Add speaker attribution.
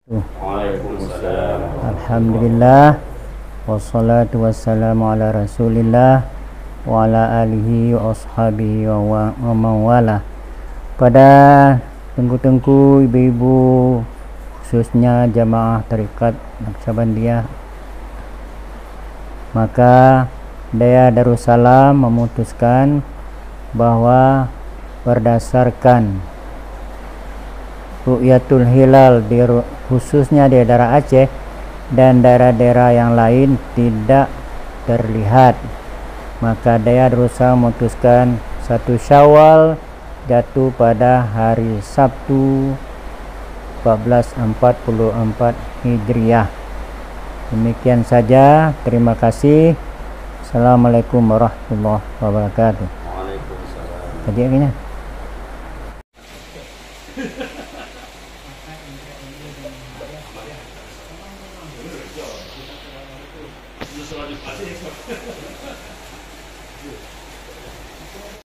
Speaker 1: Waalaikumsalam.
Speaker 2: Alhamdulillah, wassalatu wassalamu ala rasulillah wa ala alihi wa ashabihi wa mawala. Pada tengku-tengku, ibu-ibu, khususnya jamaah tarekat Naqsyabandiyah, maka Daya Darussalam memutuskan bahwa berdasarkan Ru'yatul Hilal khususnya di daerah Aceh dan daerah-daerah yang lain tidak terlihat, maka Daya Darussalam memutuskan 1 Syawal jatuh pada hari Sabtu 1444 Hijriah. Demikian saja, terima kasih. Assalamualaikum warahmatullahi wabarakatuh.
Speaker 1: Waalaikumsalam.
Speaker 2: Tadi akhirnya
Speaker 1: Terus lanjut aja.